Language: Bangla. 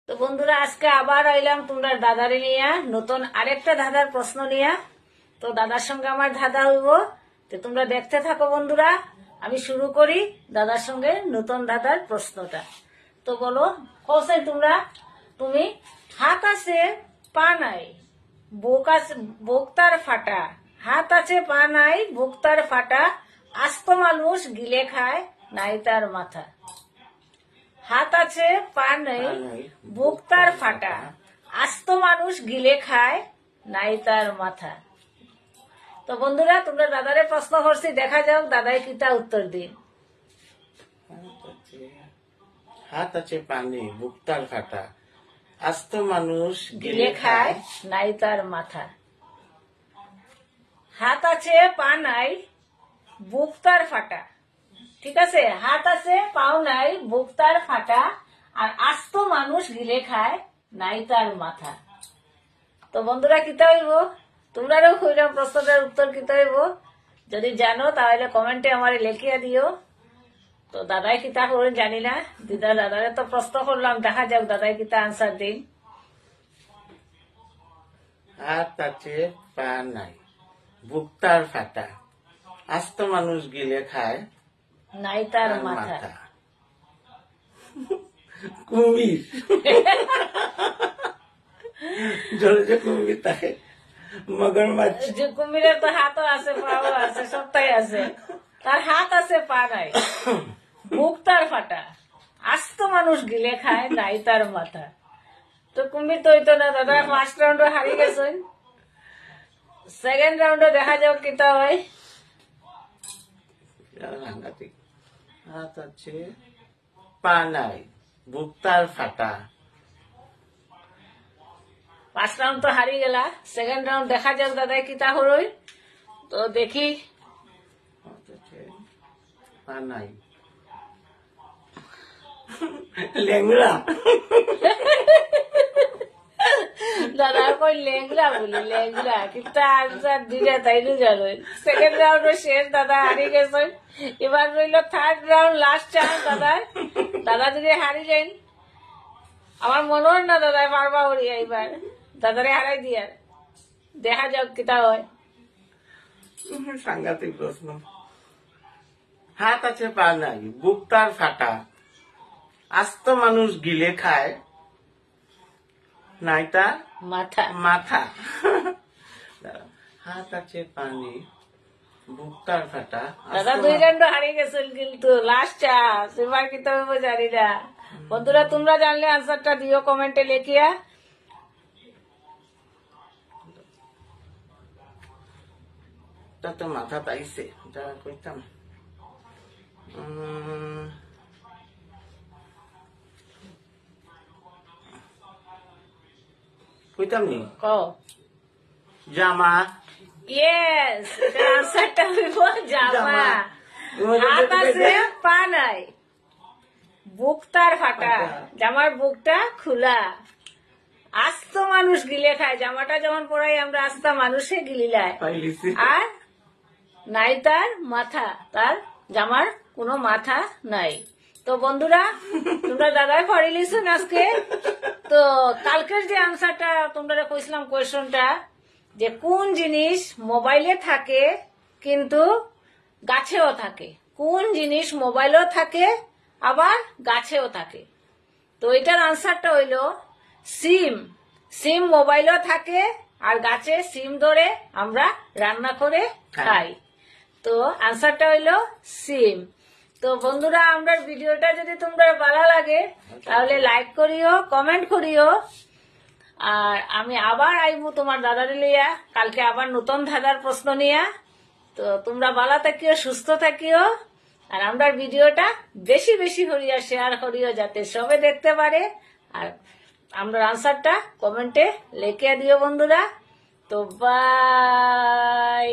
তো বন্ধুরা আজকে আবার আইলাম তোমরা দাদারে নিয়া নতুন আরেকটা দাদার প্রশ্ন নিয়া। তো দাদার সঙ্গে আমার ধাঁধা হইব, তো তোমরা দেখতে থাকো বন্ধুরা। আমি শুরু করি দাদার সঙ্গে নতুন দাদার প্রশ্নটা। তো বলো কোথায় তোমরা, তুমি হাত আছে পা নাই, বুক তার ফাটা, হাত আছে পা নাই, বুক তার ফাটা, আস্ত মানুষ গিলে খায় নাই তার মাথা। হাত আছে পা নেই, বুক তার ফাটা, আস্ত মানুষ গিলে খায় নাই তার মাথা। তো বন্ধুরা তোমরা দাদারে প্রশ্ন করছি, দেখা যাও দাদাই কিতা উত্তর দিন। হাত আছে পানি, বুক তার ফাটা, আস্ত মানুষ গিলে খায় নাই তার মাথা। হাত আছে পা নাই, বুক তার ফাটা, ঠিক আছে, হাত আছে পাও নাই, বুক তার ফাটা, আর আস্ত মানুষ গিলে খায় নাই তার মাথা। তো বন্ধুরা কিতা হইব, তোমরাও কইলাম প্রশ্নটার উত্তর কিতা হইব, যদি জানো তাহলে কমেন্টে আমারে লেখিয়া দিও। তো দাদাই কিতা করে জানি না, দাদারে তো প্রশ্ন করলাম, দেখা যাক দাদাই কিতা আনসার দিন। হাত আছে পা নাই, বুক তার ফাটা, আস্ত মানুষ গিলে খায় নাই তার তার মাথা। মাথা। কুমির। জলে যে কুমির থাকে, মগরমাছ। যে কুমিরের তো হাতও আছে পাও আছে সবটাই আছে, তার হাত আছে পা নাই, বুক তার ফাটা, আস্ত মানুষ গিলে খায় নাই তার মাথা। তো কুমির তো হইতো না দাদা, ফার্স্ট রাউন্ডে হারিয়ে গেছেন। সেকেন্ড রাউন্ডে দেখা যাক কিতা হয়। সাংঘাতিক। হাত আছে পা নাই, বুক তার ফাটা। ফার্স্ট রাউন্ড তো হারিয়ে গেলা, সেকেন্ড রাউন্ড দেখা যাক দাদা কিতা হরই। তো দেখি। হাত আছে পা নাই, লেংরা। দাদা কই লেংরা বলি, লেংরা কিতা আনসার দিলে তাইলে জানো। সেকেন্ড রাউন্ড শেষ, দাদা হারিয়ে গেছেন। এবার রইল থার্ড রাউন্ড, লাস্ট চান্স দাদার। দাদা যদি হারি যান, আমার মনে হয় না দাদা পারবা হরিয়া, এবার দাদারে হারাই দিয়ার, দেখা যাক কিতা হয়। সাংঘাতিক প্রশ্ন। হাত আছে পা নাই, বুক তার ফাটা, আস্ত মানুষ গিলে খায় নাই তার মাথা। মাথা। হাত আছে পানি, বুক তার ফাটা, দাদা দুই রাউন্ড হারিয়ে গেছেন, কিন্তু লাস্ট চান্স, এবার কিতা হইব জানি না। বন্ধুরা তোমরা জানলে আনসারটা দিও কমেন্টে লেখিয়া। তা তো মাথা পাইছে, যা কইতাম। কইতাম নি কও। জামা। ইয়েস, এটার আনসারটা হইব জামা। জামা। হাত আছে পা নাই, বুক তার ফাটা, জামার বুকটা খোলা, আস্ত মানুষ গিলে খায়। জামাটা যখন পরাই আমরা আস্তা মানুষে গিলিলায়, পাইলিছি। আর নাই তার মাথা, তার জামার কোনো মাথা নাই। তো বন্ধুরা তোমরা দাদাই পড়ে লিছো আজকে। তো কালকের যে আনসারটা তোমরা কইছিলাম, কোয়েশনটা যে কোন জিনিস মোবাইলে থাকে কিন্তু গাছেও থাকে, কোন জিনিস মোবাইলেও থাকে আবার গাছেও থাকে। তো এটার আনসারটা হইলো সিম। সিম মোবাইলেও থাকে আর গাছে সিম ধরে আমরা রান্না করে খাই। তো আনসারটা হইলো সিম। তো বন্ধুরা আমরা ভিডিওটা যদি তোমরা ভালো লাগে তাহলে লাইক করিও, কমেন্ট করিও। আর আমি আবার আইবো তোমার দাদারে লইয়া, কালকে আবার নতুন দাদার প্রশ্ন নিয়া। তো তোমরা ভালো থাকিও, সুস্থ থাকিও, আর আমরা ভিডিওটা বেশি বেশি করিয়া শেয়ার করিও, যাতে সবে দেখতে পারে। আর আমরা আনসারটা কমেন্টে লিখে দিও বন্ধুরা। তো বাই।